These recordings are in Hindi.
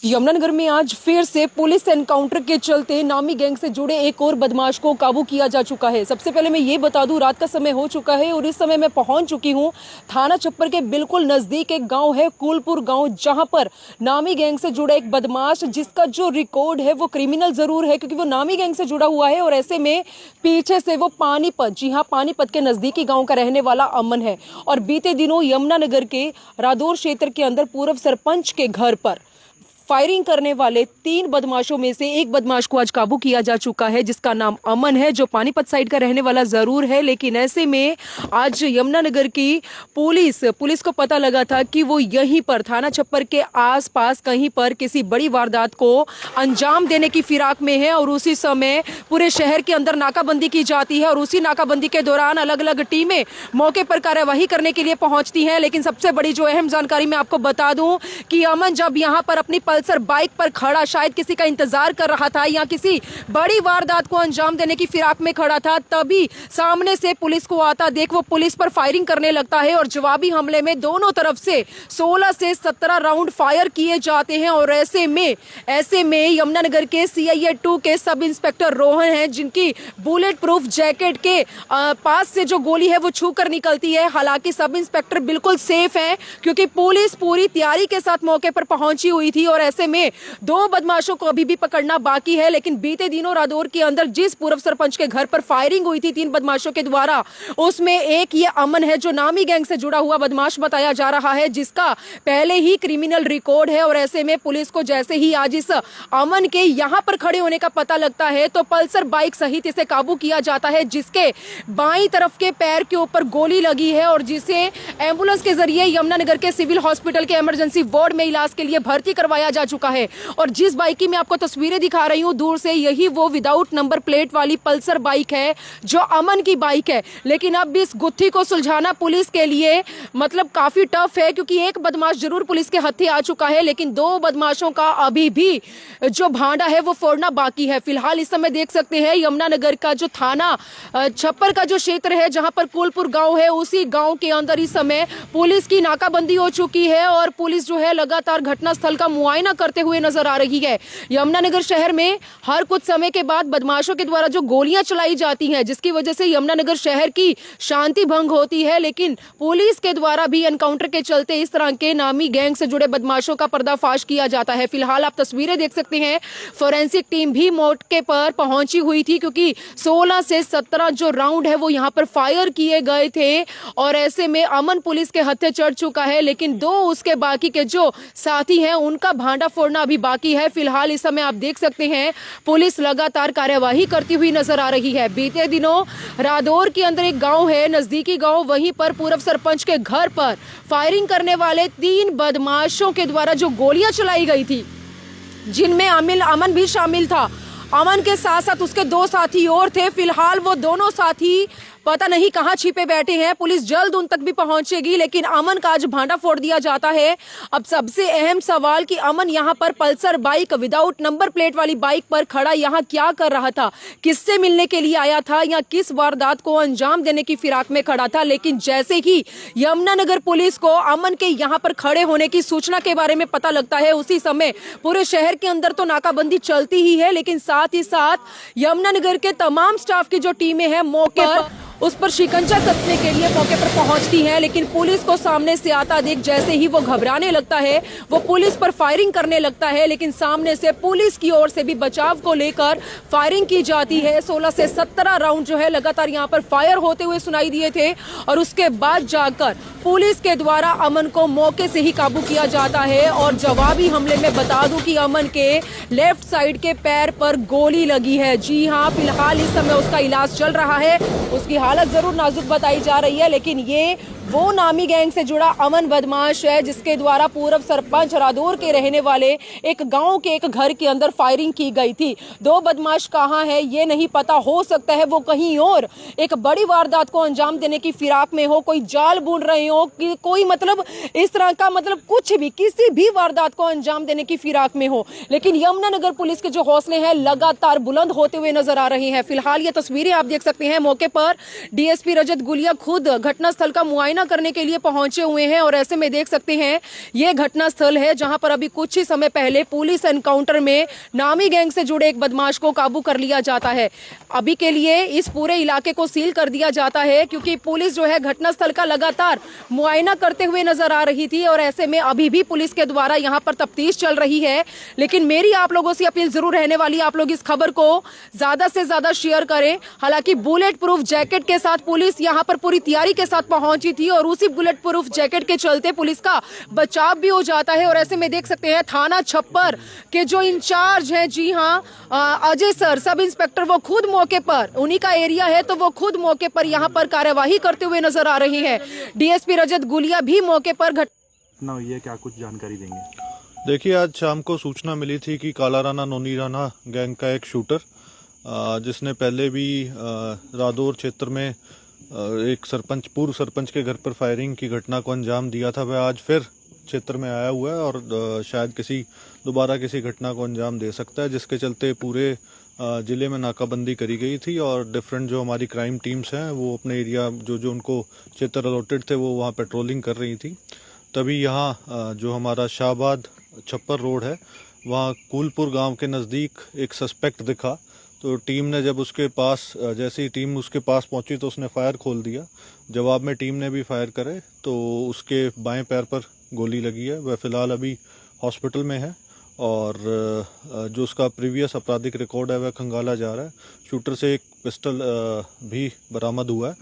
यमुनानगर में आज फिर से पुलिस एनकाउंटर के चलते नामी गैंग से जुड़े एक और बदमाश को काबू किया जा चुका है। सबसे पहले मैं ये बता दूं, रात का समय हो चुका है और इस समय मैं पहुंच चुकी हूं थाना छप्पर के बिल्कुल नजदीक एक गांव है कुलपुर गांव, जहां पर नामी गैंग से जुड़ा एक बदमाश, जिसका जो रिकॉर्ड है वो क्रिमिनल जरूर है क्योंकि वो नामी गैंग से जुड़ा हुआ है और ऐसे में पीछे से वो पानीपत, जी हाँ, पानीपत के नजदीकी गाँव का रहने वाला अमन है। और बीते दिनों यमुनानगर के रादौर क्षेत्र के अंदर पूर्व सरपंच के घर पर फायरिंग करने वाले 3 बदमाशों में से एक बदमाश को आज काबू किया जा चुका है, जिसका नाम अमन है, जो पानीपत साइड का रहने वाला जरूर है। लेकिन ऐसे में आज यमुनानगर की पुलिस को पता लगा था कि वो यहीं पर थाना छप्पर के आसपास कहीं पर किसी बड़ी वारदात को अंजाम देने की फिराक में है और उसी समय पूरे शहर के अंदर नाकाबंदी की जाती है और उसी नाकाबंदी के दौरान अलग अलग टीमें मौके पर कार्यवाही करने के लिए पहुंचती हैं। लेकिन सबसे बड़ी जो अहम जानकारी मैं आपको बता दूं कि अमन जब यहां पर अपनी पल्सर बाइक पर खड़ा शायद किसी का इंतजार कर रहा था या किसी बड़ी वारदात को अंजाम देने की फिराक में खड़ा था, तभी सामने से पुलिस को आता देख वो पुलिस पर फायरिंग करने लगता है और जवाबी हमले में दोनों तरफ से 16 से 17 राउंड फायर किए जाते हैं। और ऐसे में यमुनानगर के CIA 2 के सब इंस्पेक्टर रोहन हैं, जिनकी बुलेट प्रूफ जैकेट के पास से जो गोली है वो छू कर निकलती है। हालांकि सब इंस्पेक्टर बिल्कुल सेफ हैं क्योंकि पुलिस पूरी तैयारी के साथ मौके पर पहुंची हुई थी और ऐसे में 2 बदमाशों को अभी भी पकड़ना बाकी है। लेकिन बीते दिनों रादौर के अंदर जिस पूर्व सरपंच के घर पर फायरिंग हुई थी 3 बदमाशों के द्वारा, उसमें एक ये अमन है जो नामी गैंग से जुड़ा हुआ बदमाश बताया जा रहा है, जिसका पहले ही क्रिमिनल रिकॉर्ड है। और ऐसे में पुलिस को जैसे ही आज इस अमन के यहां पर खड़े होने का पता लगता है तो पल्सर बाइक सहित इसे काबू किया जाता है, जिसके बाईं तरफ के पैर के ऊपर गोली लगी है और जिसे एम्बुलेंस के जरिए यमुनानगर के सिविल हॉस्पिटल के इमरजेंसी वार्ड में इलाज के लिए भर्ती करवाया जा चुका है। और जिस बाइक की मैं आपको तस्वीरें दिखा रही हूं दूर से, यही वो विदाउट नंबर प्लेट वाली पल्सर बाइक है जो अमन की बाइक है। लेकिन अब इस गुत्थी को सुलझाना पुलिस के लिए मतलब काफी टफ है क्योंकि एक बदमाश जरूर पुलिस के हत्थे आ चुका है, लेकिन 2 बदमाशों का अभी भी जो भांडा है वो फोड़ना बाकी है। फिलहाल इस समय देख सकते हैं यमुनानगर का जो थाना छप्पर का जो क्षेत्र है जहां पर कुलपुर गांव है, उसी गांव के अंदर इस समय पुलिस की नाकाबंदी हो चुकी है और पुलिस जो है लगातार घटनास्थल का मुआयना करते हुए नजर आ रही है। यमुनानगर शहर में हर कुछ समय के बाद बदमाशों के द्वारा जो गोलियां चलाई जाती हैं, जिसकी वजह से यमुनानगर शहर की शांति भंग होती है, लेकिन पुलिस के द्वारा भी एनकाउंटर के चलते इस तरह के नामी गैंग से जुड़े बदमाशों का पर्दाफाश किया जाता है। फिलहाल आप तस्वीरें देख सकते हैं, फोरेंसिक टीम भी मौके पर पहुंची हुई थी क्योंकि 16 से 17 जो राउंड है वो यहां पर फायर किए गए थे और ऐसे में अमन पुलिस के हत्थे चढ़ चुका है, लेकिन 2 उसके बाकी के जो साथी हैं उनका भांडा फोड़ना अभी बाकी है। फिलहाल इस समय आप देख सकते हैं पुलिस लगातार कार्यवाही करती हुई नजर आ रही है। बीते दिनों रादौर के अंदर एक गांव है, नजदीकी गांव, वहीं पर पूर्व सरपंच के घर पर फायरिंग करने वाले 3 बदमाशों के द्वारा जो गोलियां चलाई गई थी, जिनमें अमन भी शामिल था। अमन के साथ साथ उसके 2 साथी और थे। फिलहाल वो दोनों साथी पता नहीं कहां छिपे बैठे हैं, पुलिस जल्द उन तक भी पहुंचेगी, लेकिन अमन का आज भांडा फोड़ दिया जाता है। अब सबसे अहम सवाल कि अमन यहां पर Pulsar bike without number plate वाली बाइक पर खड़ा यहां क्या कर रहा था, किससे मिलने के लिए आया था या किस वारदात को अंजाम देने की फिराक में खड़ा था। लेकिन जैसे ही यमुनानगर पुलिस को अमन के यहां पर खड़े होने की सूचना के बारे में पता लगता है, उसी समय पूरे शहर के अंदर तो नाकाबंदी चलती ही है, लेकिन साथ ही साथ यमुनानगर के तमाम स्टाफ की जो टीमें हैं मौके पर उस पर शिकंजा कसने के लिए मौके पर पहुंचती है। लेकिन पुलिस को सामने से आता देख जैसे ही वो घबराने लगता है, वो पुलिस पर फायरिंग करने लगता है, लेकिन सामने से पुलिस की ओर से भी बचाव को लेकर फायरिंग की जाती है। 16 से 17 राउंड जो है लगातार यहाँ पर फायर होते हुए सुनाई दिए थे और उसके बाद जाकर पुलिस के द्वारा अमन को मौके से ही काबू किया जाता है। और जवाबी हमले में बता दूं कि अमन के लेफ्ट साइड के पैर पर गोली लगी है। जी हाँ, फिलहाल इस समय उसका इलाज चल रहा है, उसकी हालत जरूर नाजुक बताई जा रही है, लेकिन ये वो नामी गैंग से जुड़ा अमन बदमाश है जिसके द्वारा पूर्व सरपंच रादौर के रहने वाले एक गांव के एक घर के अंदर फायरिंग की गई थी। 2 बदमाश कहां है ये नहीं पता, हो सकता है वो कहीं और एक बड़ी वारदात को अंजाम देने की फिराक में हो, कोई जाल बुन रहे हो कि कोई मतलब इस तरह का मतलब कुछ भी किसी भी वारदात को अंजाम देने की फिराक में हो। लेकिन यमुनानगर पुलिस के जो हौसले हैं लगातार बुलंद होते हुए नजर आ रहे हैं। फिलहाल ये तस्वीरें आप देख सकते हैं, मौके पर DSP रजत गुलिया खुद घटनास्थल का मुआयना मुआयना करने के लिए पहुंचे हुए हैं। और ऐसे में देख सकते हैं ये घटना स्थल है जहां पर अभी कुछ ही समय पहले पुलिस एनकाउंटर में नामी गैंग से जुड़े एक बदमाश को काबू कर लिया जाता है। अभी के लिए इस पूरे इलाके को सील कर दिया जाता है क्योंकि पुलिस जो है घटनास्थल का लगातार मुआयना करते हुए नजर आ रही थी और ऐसे में अभी भी पुलिस के द्वारा यहां पर तफ्तीश चल रही है। लेकिन मेरी आप लोगों से अपील जरूर रहने वाली है, आप लोग इस खबर को ज्यादा से ज्यादा शेयर करें। हालांकि बुलेट प्रूफ जैकेट के साथ पुलिस यहां पर पूरी तैयारी के साथ पहुंची थी और उसी बुलेट प्रूफ जैकेट के चलते पुलिस का बचाव भी हो जाता है। और ऐसे में देख सकते हैं थाना छप्पर के जो इंचार्ज हैं, जी हां, अजय सर, सब इंस्पेक्टर, वो खुद मौके पर, उन्हीं का एरिया है तो वो खुद मौके पर यहां पर कार्यवाही करते हुए नजर आ रही है। डीएसपी रजत गुलिया भी मौके पर घटना हुई है, क्या कुछ जानकारी देंगे? देखिए, आज शाम को सूचना मिली थी कि काला राना नोनी राना गैंग का एक शूटर जिसने पहले भी रादौर क्षेत्र में एक पूर्व सरपंच के घर पर फायरिंग की घटना को अंजाम दिया था, वह आज फिर क्षेत्र में आया हुआ है और शायद दोबारा किसी घटना को अंजाम दे सकता है, जिसके चलते पूरे ज़िले में नाकाबंदी करी गई थी और डिफरेंट जो हमारी क्राइम टीम्स हैं वो अपने एरिया जो उनको क्षेत्र अलॉटेड थे वो वहाँ पेट्रोलिंग कर रही थी। तभी यहाँ जो हमारा शाहबाद छप्पर रोड है वहाँ कूलपुर गांव के नज़दीक एक सस्पेक्ट दिखा, तो टीम ने जब उसके पास जैसे ही टीम उसके पास पहुंची तो उसने फायर खोल दिया। जवाब में टीम ने भी फायर करे तो उसके बाएं पैर पर गोली लगी है। वह फ़िलहाल अभी हॉस्पिटल में है और जो उसका प्रीवियस आपराधिक रिकॉर्ड है वह खंगाला जा रहा है। शूटर से एक पिस्टल भी बरामद हुआ है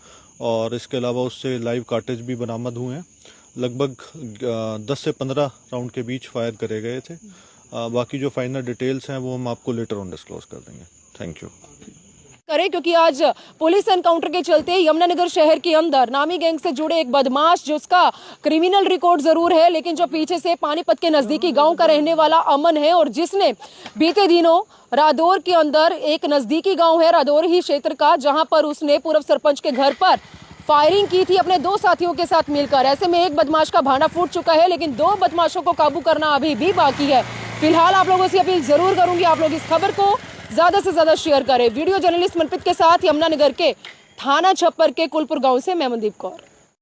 और इसके अलावा उससे लाइव कार्टेज भी बरामद हुए हैं। लगभग 10 से 15 राउंड के बीच फायर करे गए थे। बाकी जो फाइनल डिटेल्स हैं वो हम आपको लेटर ऑन डिस्क्लोज कर देंगे। Thank you. करें क्योंकि आज पुलिस एनकाउंटर के चलते यमुनानगर शहर के अंदर नामी गैंग से जुड़े एक बदमाश, जो उसका क्रिमिनल रिकॉर्ड जरूर है लेकिन जो पीछे से पानीपत के नजदीकी गांव का रहने वाला अमन है और जिसने बीते दिनों रादौर के अंदर एक नजदीकी गांव है रादौर ही क्षेत्र का, जहां पर उसने पूर्व सरपंच के घर पर फायरिंग की थी अपने 2 साथियों के साथ मिलकर। ऐसे में एक बदमाश का भांडा फूट चुका है लेकिन 2 बदमाशों को काबू करना अभी भी बाकी है। फिलहाल आप लोगों से अपील जरूर करूंगी, आप लोग इस खबर को ज्यादा से ज्यादा शेयर करें। वीडियो जर्नलिस्ट मनप्रीत के साथ यमुनानगर के थाना छप्पर के कुलपुर गांव से मैं मनदीप कौर।